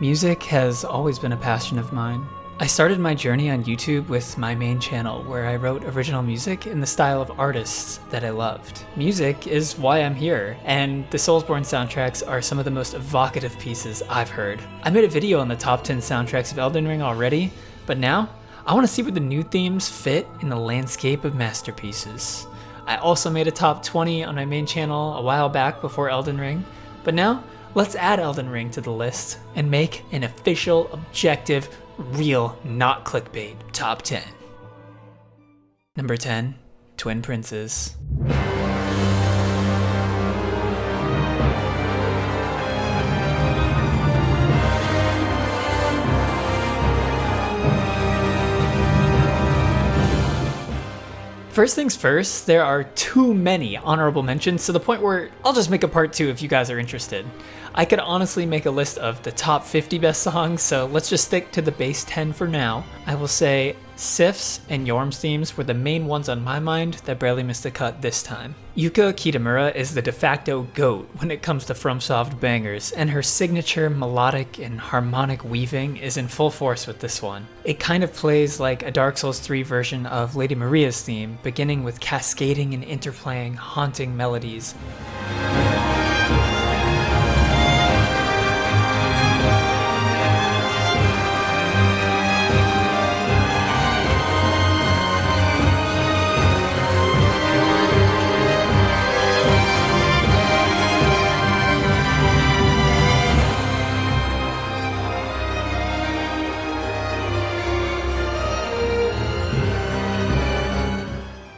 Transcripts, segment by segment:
Music has always been a passion of mine. I started my journey on YouTube with my main channel, where I wrote original music in the style of artists that I loved. Music is why I'm here, and the Soulsborne soundtracks are some of the most evocative pieces I've heard. I made a video on the top 10 soundtracks of Elden Ring already, but now I want to see where the new themes fit in the landscape of masterpieces. I also made a top 20 on my main channel a while back before Elden Ring, but now let's add Elden Ring to the list and make an official, objective, real, not clickbait top 10. Number 10, Twin Princes. First things first, there are too many honorable mentions to the point where I'll just make a part 2 if you guys are interested. I could honestly make a list of the top 50 best songs, so let's just stick to the base 10 for now. I will say Sif's and Yorm's themes were the main ones on my mind that barely missed the cut this time. Yuka Kitamura is the de facto GOAT when it comes to FromSoft bangers, and her signature melodic and harmonic weaving is in full force with this one. It kind of plays like a Dark Souls 3 version of Lady Maria's theme, beginning with cascading and interplaying haunting melodies.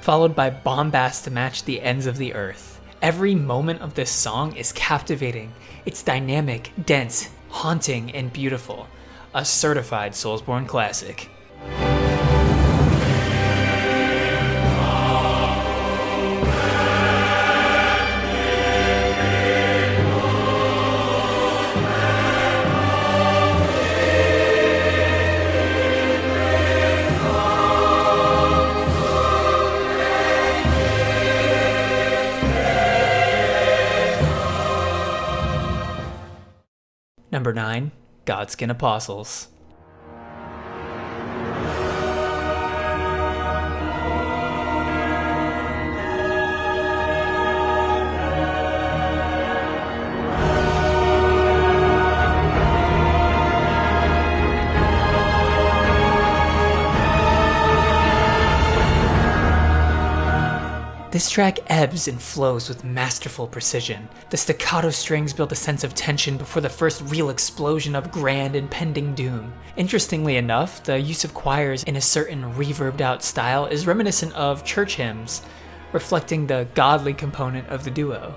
Followed by bombast to match the ends of the earth. Every moment of this song is captivating. It's dynamic, dense, haunting, and beautiful. A certified Soulsborne classic. Number 9, Godskin Apostles. This track ebbs and flows with masterful precision. The staccato strings build a sense of tension before the first real explosion of grand impending doom. Interestingly enough, the use of choirs in a certain reverbed out style is reminiscent of church hymns, reflecting the godly component of the duo.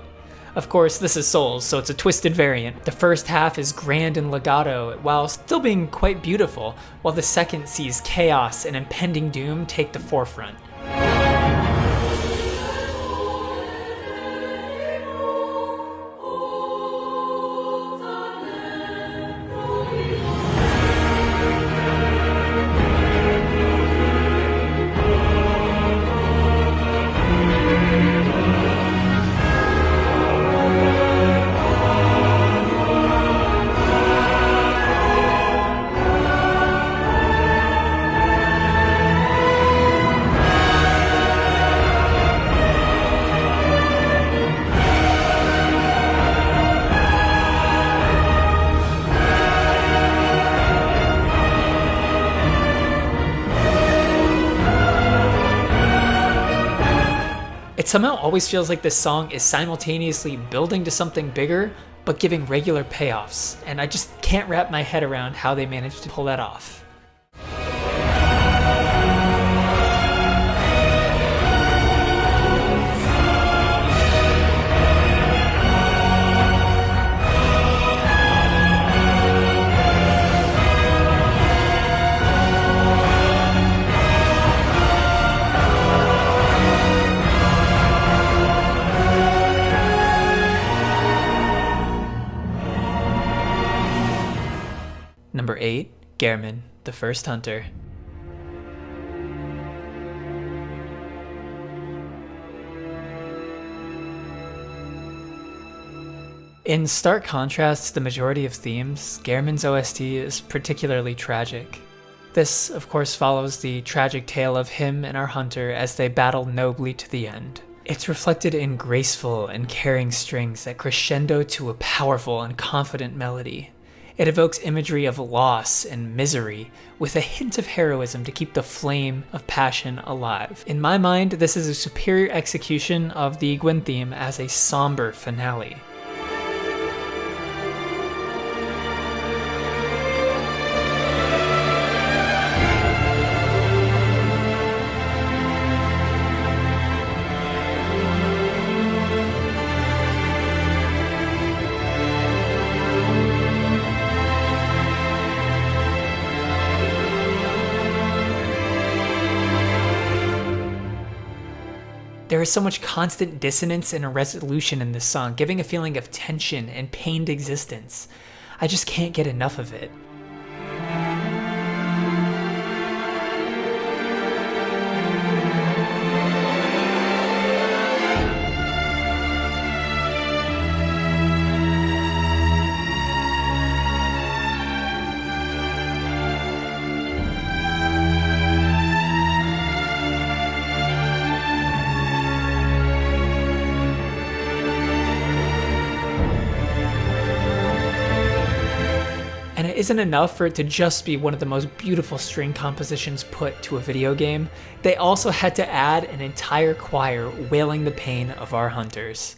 Of course, this is Souls, so it's a twisted variant. The first half is grand and legato, while still being quite beautiful, while the second sees chaos and impending doom take the forefront. It somehow always feels like this song is simultaneously building to something bigger, but giving regular payoffs, and I just can't wrap my head around how they managed to pull that off. Number 8, Gehrman, the First Hunter. In stark contrast to the majority of themes, Gehrman's OST is particularly tragic. This, of course, follows the tragic tale of him and our hunter as they battle nobly to the end. It's reflected in graceful and caring strings that crescendo to a powerful and confident melody. It evokes imagery of loss and misery, with a hint of heroism to keep the flame of passion alive. In my mind, this is a superior execution of the Gwyn theme as a somber finale. There is so much constant dissonance and resolution in this song, giving a feeling of tension and pained existence. I just can't get enough of it. And it isn't enough for it to just be one of the most beautiful string compositions put to a video game. They also had to add an entire choir wailing the pain of our hunters.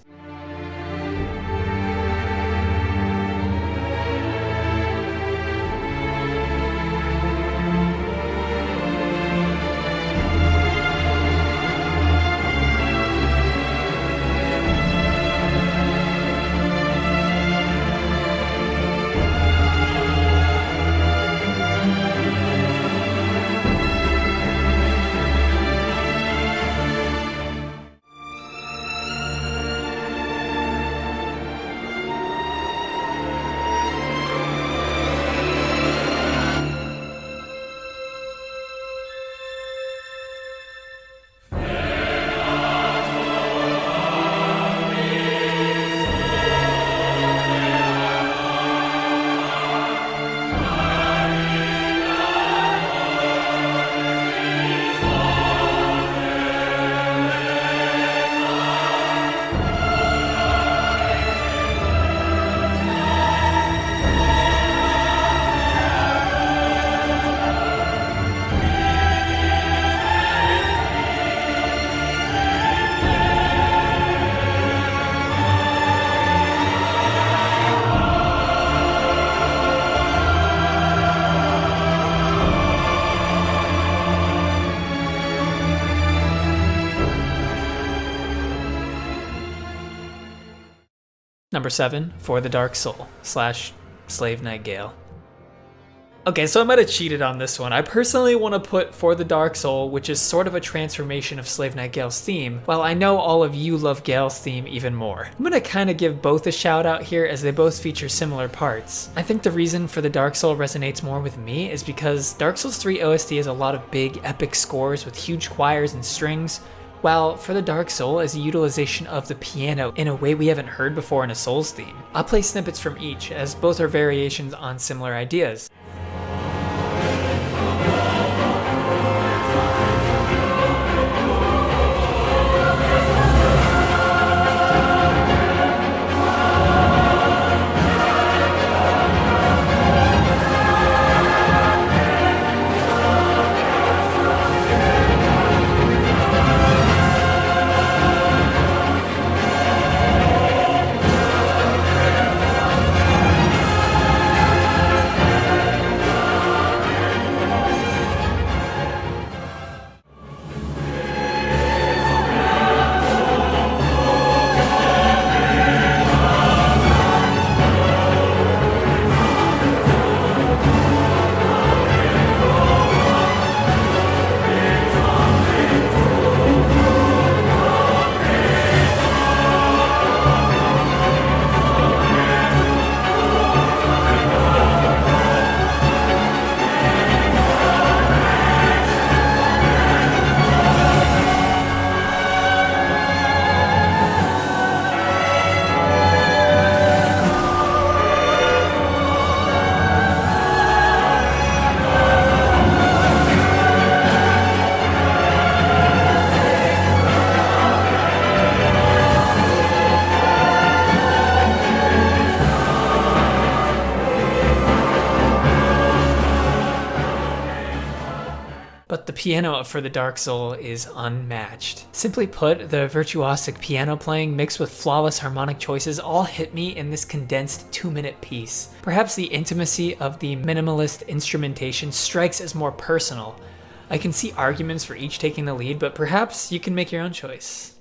Number 7, For the Dark Soul / Slave Night Gale. Okay, so I might have cheated on this one. I personally want to put For the Dark Soul, which is sort of a transformation of Slave Night Gale's theme, while I know all of you love Gale's theme even more. I'm gonna kind of give both a shout out here as they both feature similar parts. I think the reason For the Dark Soul resonates more with me is because Dark Souls 3 OST has a lot of big epic scores with huge choirs and strings, while For the Dark Soul is a utilization of the piano in a way we haven't heard before in a Souls theme. I'll play snippets from each, as both are variations on similar ideas. piano for the Dark Soul is unmatched. Simply put, the virtuosic piano playing mixed with flawless harmonic choices all hit me in this condensed 2-minute piece. Perhaps the intimacy of the minimalist instrumentation strikes as more personal. I can see arguments for each taking the lead, but perhaps you can make your own choice.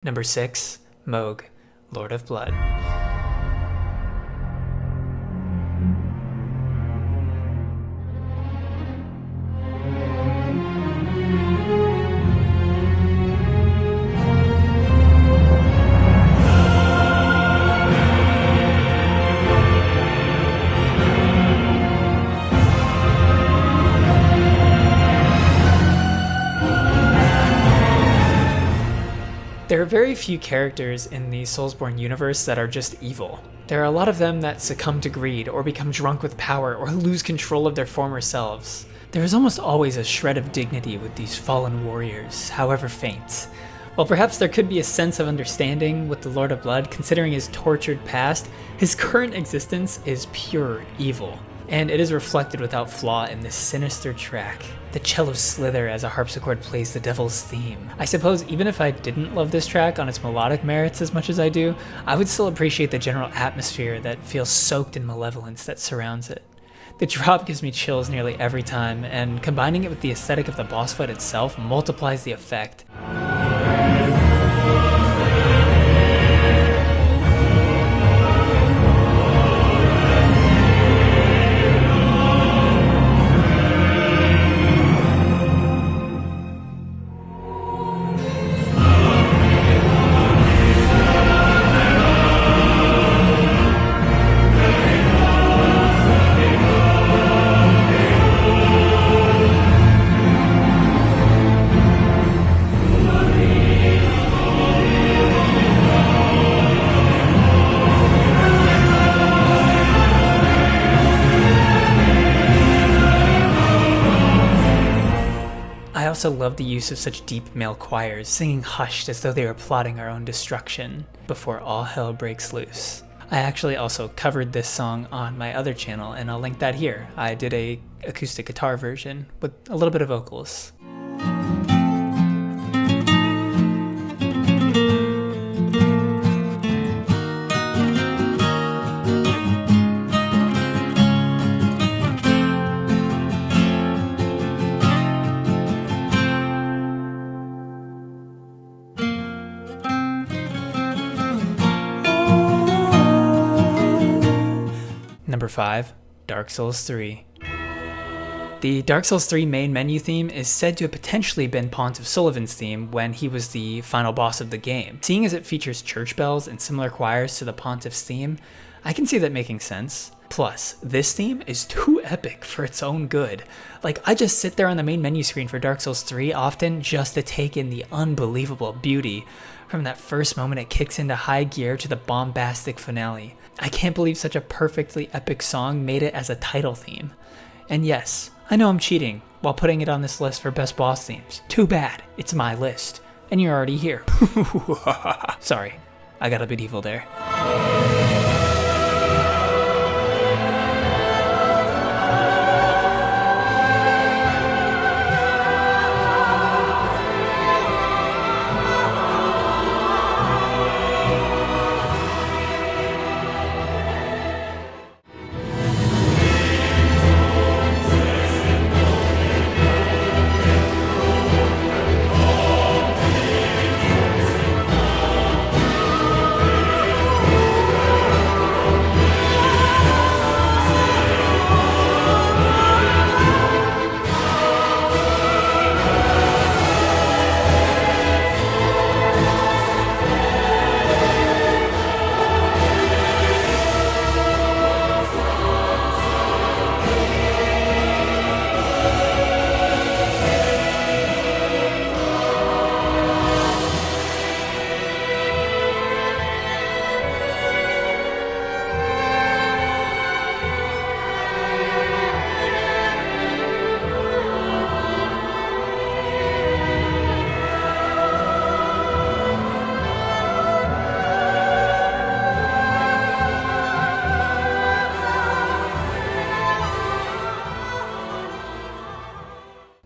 Number 6, Moog, Lord of Blood. There are very few characters in the Soulsborne universe that are just evil. There are a lot of them that succumb to greed, or become drunk with power, or lose control of their former selves. There is almost always a shred of dignity with these fallen warriors, however faint. While perhaps there could be a sense of understanding with the Lord of Blood, considering his tortured past, his current existence is pure evil. And it is reflected without flaw in this sinister track. The cellos slither as a harpsichord plays the devil's theme. I suppose even if I didn't love this track on its melodic merits as much as I do, I would still appreciate the general atmosphere that feels soaked in malevolence that surrounds it. The drop gives me chills nearly every time, and combining it with the aesthetic of the boss fight itself multiplies the effect. I also love the use of such deep male choirs, singing hushed as though they were plotting our own destruction before all hell breaks loose. I actually also covered this song on my other channel, and I'll link that here. I did a acoustic guitar version with a little bit of vocals. Number 5, Dark Souls 3. The Dark Souls 3 main menu theme is said to have potentially been Pontiff Sullivan's theme when he was the final boss of the game. Seeing as it features church bells and similar choirs to the Pontiff's theme, I can see that making sense. Plus, this theme is too epic for its own good. Like, I just sit there on the main menu screen for Dark Souls 3 often just to take in the unbelievable beauty from that first moment it kicks into high gear to the bombastic finale. I can't believe such a perfectly epic song made it as a title theme. And yes, I know I'm cheating while putting it on this list for best boss themes. Too bad, it's my list. and you're already here. Sorry, I got a bit evil there.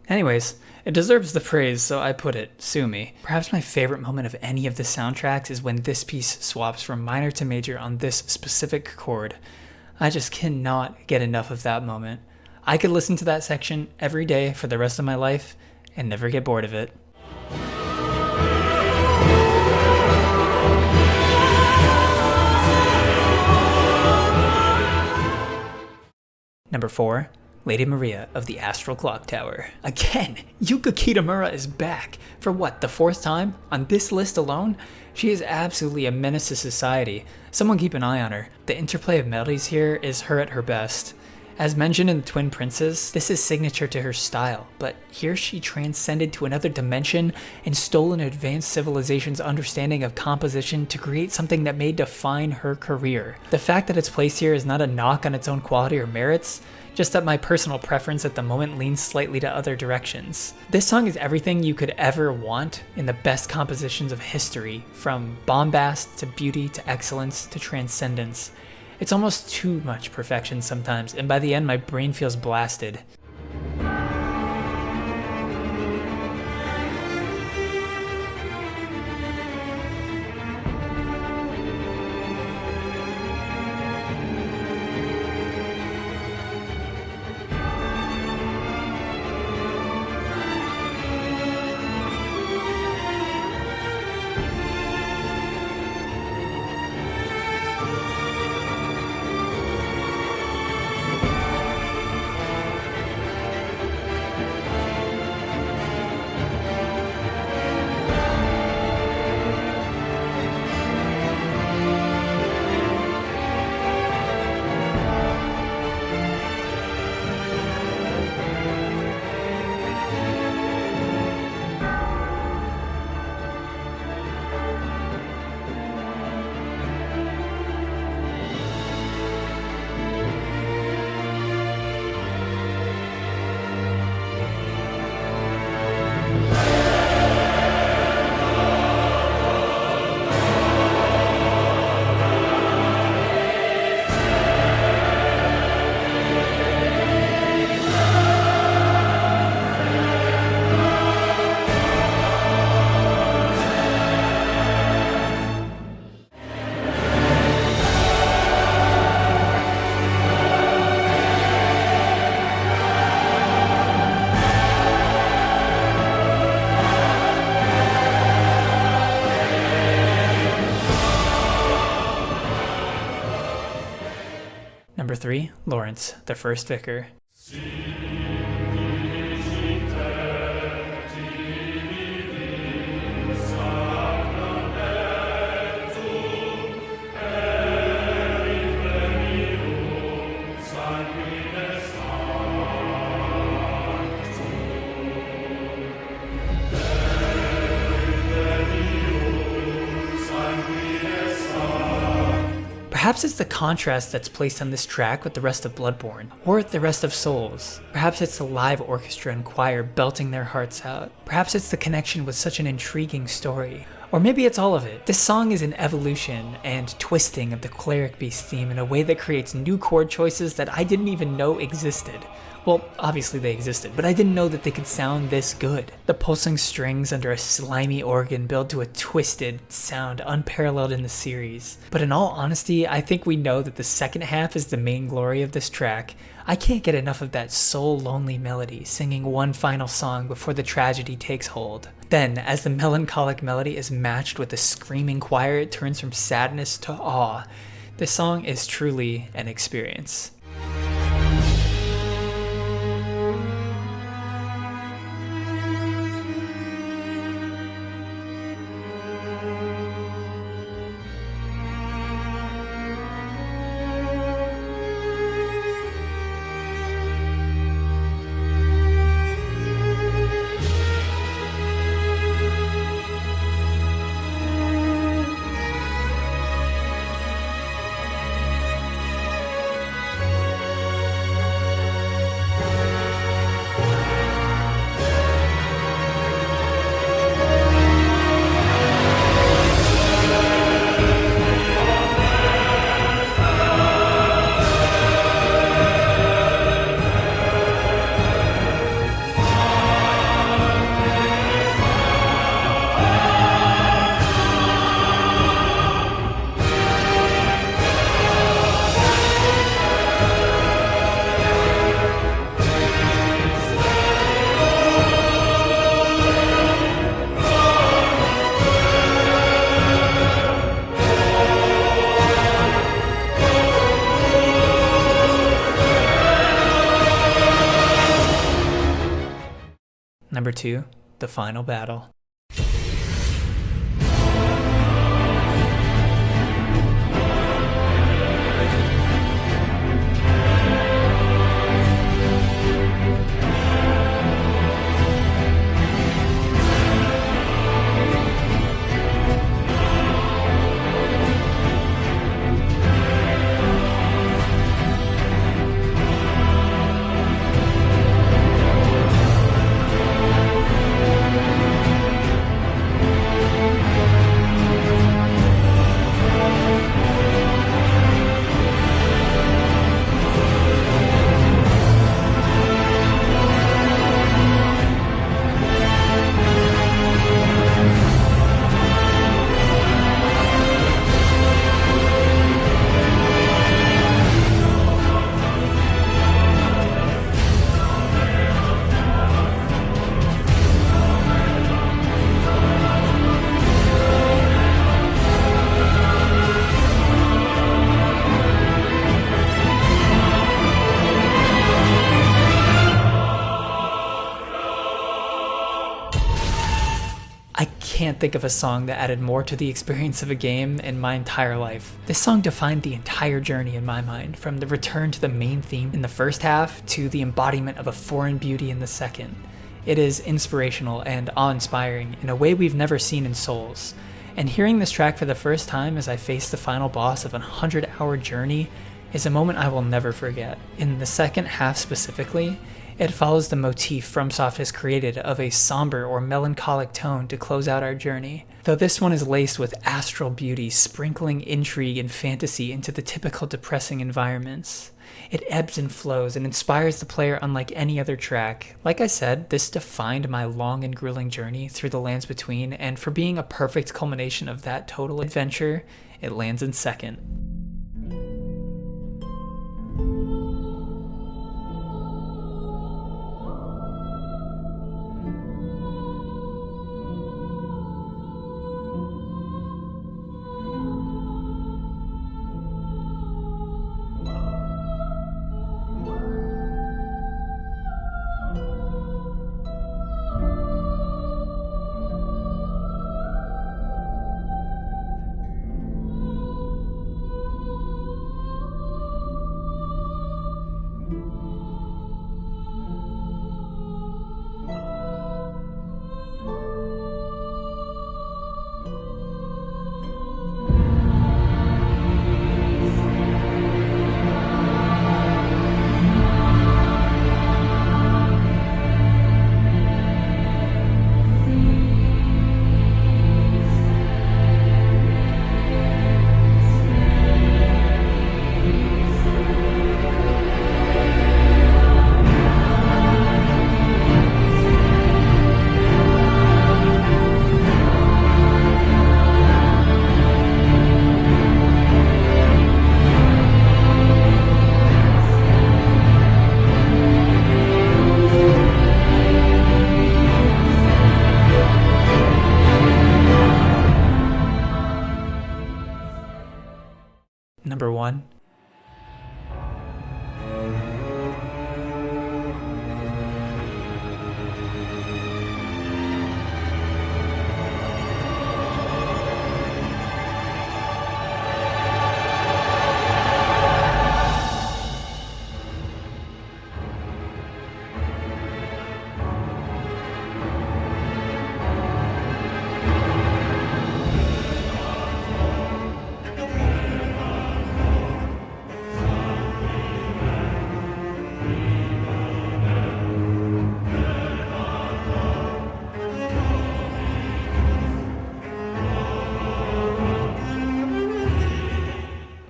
Anyways, it deserves the praise, so I put it, sue me. Perhaps my favorite moment of any of the soundtracks is when this piece swaps from minor to major on this specific chord. I just cannot get enough of that moment. I could listen to that section every day for the rest of my life and never get bored of it. Number 4. Lady Maria of the Astral Clock Tower. Again, Yuka Kitamura is back. For what, the 4th time? On this list alone? She is absolutely a menace to society. Someone keep an eye on her. The interplay of melodies here is her at her best. As mentioned in the Twin Princes, this is signature to her style, but here she transcended to another dimension and stole an advanced civilization's understanding of composition to create something that may define her career. The fact that it's placed here is not a knock on its own quality or merits, just that my personal preference at the moment leans slightly to other directions. This song is everything you could ever want in the best compositions of history, from bombast to beauty to excellence to transcendence. It's almost too much perfection sometimes, and by the end my brain feels blasted. Number 3, Lawrence, the First Vicar. Perhaps it's the contrast that's placed on this track with the rest of Bloodborne, or the rest of Souls. Perhaps it's the live orchestra and choir belting their hearts out. Perhaps it's the connection with such an intriguing story. Or maybe it's all of it. This song is an evolution and twisting of the Cleric Beast theme in a way that creates new chord choices that I didn't even know existed. Well, obviously they existed, but I didn't know that they could sound this good. The pulsing strings under a slimy organ build to a twisted sound unparalleled in the series. But in all honesty, I think we know that the second half is the main glory of this track. I can't get enough of that soul-lonely melody singing one final song before the tragedy takes hold. Then, as the melancholic melody is matched with the screaming choir, it turns from sadness to awe. This song is truly an experience. Number 2, the final battle. I can't think of a song that added more to the experience of a game in my entire life. This song defined the entire journey in my mind, from the return to the main theme in the first half to the embodiment of a foreign beauty in the second. It is inspirational and awe-inspiring in a way we've never seen in Souls. And hearing this track for the first time as I face the final boss of a 100-hour journey is a moment I will never forget. In the second half specifically, it follows the motif FromSoft has created of a somber or melancholic tone to close out our journey, though this one is laced with astral beauty, sprinkling intrigue and fantasy into the typical depressing environments. It ebbs and flows and inspires the player unlike any other track. Like I said, this defined my long and grueling journey through the lands between, and for being a perfect culmination of that total adventure, it lands in second.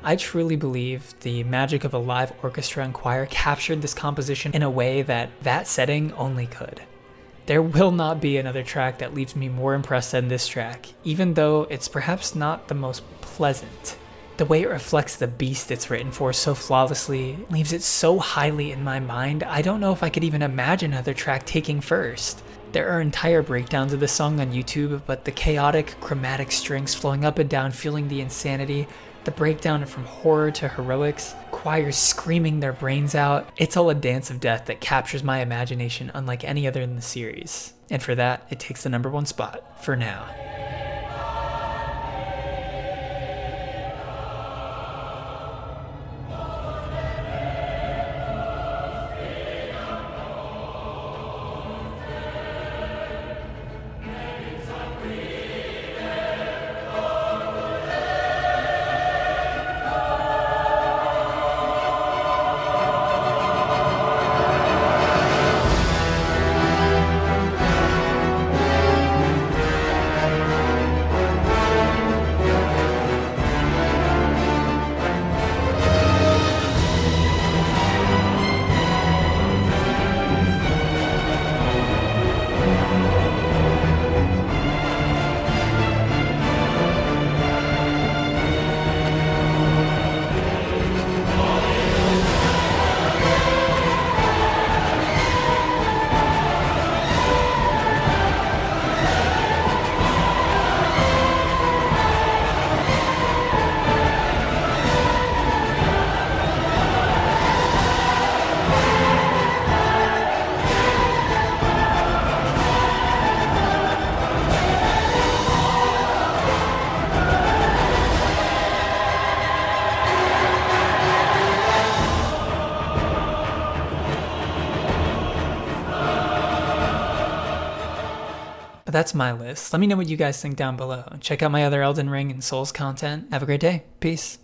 I truly believe the magic of a live orchestra and choir captured this composition in a way that that setting only could. There will not be another track that leaves me more impressed than this track, even though it's perhaps not the most pleasant. The way it reflects the beast it's written for so flawlessly leaves it so highly in my mind, I don't know if I could even imagine another track taking first. There are entire breakdowns of this song on YouTube, but the chaotic, chromatic strings flowing up and down, feeling the insanity, the breakdown from horror to heroics, choirs screaming their brains out, it's all a dance of death that captures my imagination unlike any other in the series. And for that, it takes the #1 spot for now. But that's my list. Let me know what you guys think down below. Check out my other Elden Ring and Souls content. Have a great day. Peace.